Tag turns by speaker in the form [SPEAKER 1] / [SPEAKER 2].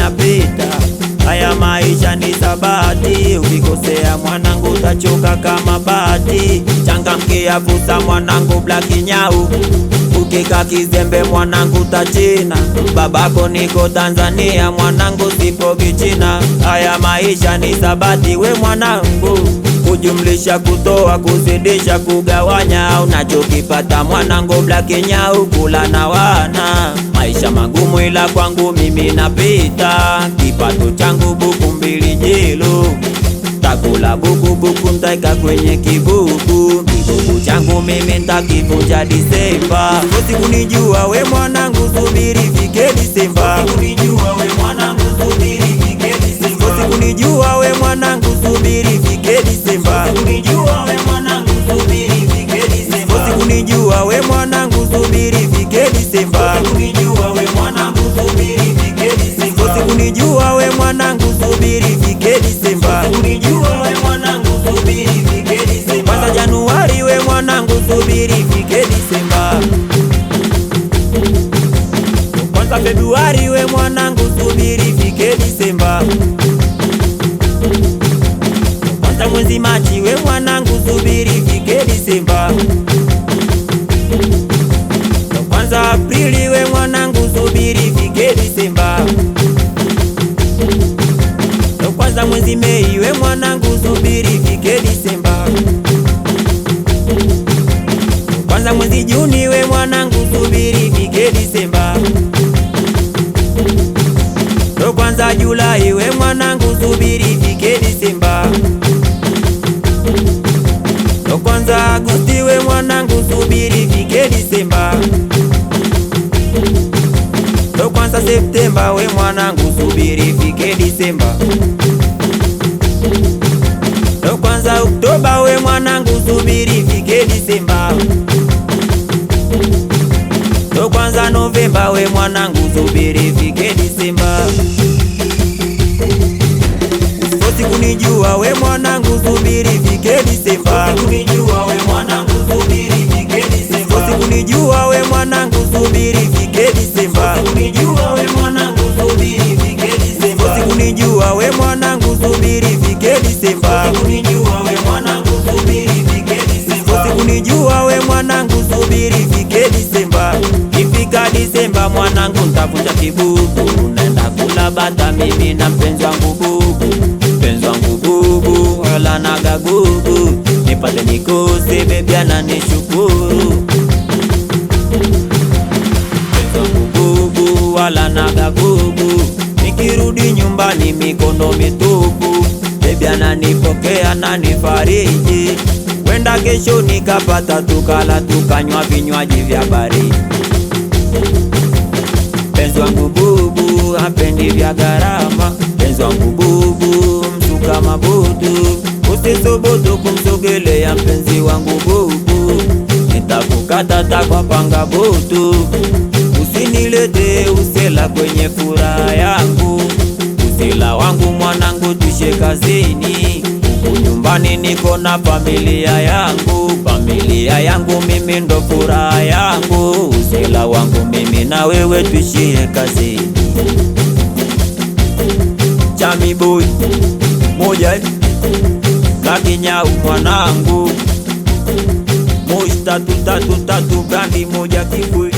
[SPEAKER 1] napita. Haya maisha ni sabati, ukikosea mwanangu utachoka kama bati. Changamkia fursa mwanangu, Black Nyau. Ukika kizembe mwanangu tachina. Babako niko Tanzania mwanangu, sipo Kichina. Haya maisha ni sabati we mwanangu, kujumlisha, kutoa, kuzidisha, kugawanya. Unachokipata mwanangu Black Nyau, kula na wana. Maisha magumu ila kwangu mimi napita. Kipato changu buku 2 jelo, takula buku ntaika kwenye kibuku. Kibuku changu mimi ntakivunja Disemba. Usi kunijua we mwanangu, subiri fike Disemba. Usi kunijua we mwanangu, subiri fike Disemba. Usi kunijua we mwanangu, subiri fike Disemba. Usi kunijua we mwanangu, subiri fike Disemba. Usi kunijua we mwanangu, subiri fike Disemba. Usi kunijua we mwanangu, subiri fike Disemba. Usi kunijua we mwanangu, subiri fike Disemba. Usi kunijua we mwanangu, subiri fike Disemba. Kwanza Januari we mwanangu, subiri fike Disemba. Kwanza Februari we mwanangu, subiri fike Disemba. Kwanza mwezi Machi we mwanangu, subiri fike Disemba. Kwanza Aprili we mwanangu, subiri fike Disemba. Kwanza mwezi Mei we mwanangu, subiri fike Disemba. Kwanza mwezi Juni we mwanangu, subiri fike Disemba. Kwanza Julai we mwanangu, subiri fike Disemba. Kwanza Agosti we mwanangu, subiri fike Disemba. Kwanza Septemba we mwanangu, subiri fike Disemba. Kwanza Oktoba we mwanangu, subiri fike Disemba. Kwanza Novemba we mwanangu, subiri fike Disemba. Usi kunijua we mwanangu, subiri fike Disemba. Usi kunijua we mwanangu, subiri fike Disemba. Usi kunijua we mwanangu, subiri fike Disemba. Usi kunijua we mwanangu, subiri fike Disemba. Usi kunijua we mwanangu, subiri fike Disemba. Usi kunijua we mwanangu, subiri fike Disemba. Usi kunijua we mwanangu, subiri fike Disemba. Ifika Disemba mwanangu, nitavunja kibubu, nenda kula bata mimi na mpenzi wangu bubu. Mpenzi wangu bubu wala naga gugu, nipate nikose bebi ananishukuru. Mpenzi wangu bubu wala naga gugu, nikirudi nyumbani mikono mitupu. Bebi ananipokea na nifariji, wenda kesho nikapata tukala tukanywa vinywaji vya baridi. Mpenzi wangu bubu hapendi vya gharama. Mpenzi wangu bubu msuka mabudu, usisubutu kumsogelea mpenzi wangu bubu, nitakukata takwa panga butu. Usinilete usela kwenye furaha yangu, usela wangu mwanangu tushe kazini. Huku nyumbani niko na familia yangu, familia yangu mimi ndo furaha yangu. Usela wangu mimi na wewe tuishie kazini. Chami boy moja Black Nyau mwanangu, Moshi 333 brandi moja kifui.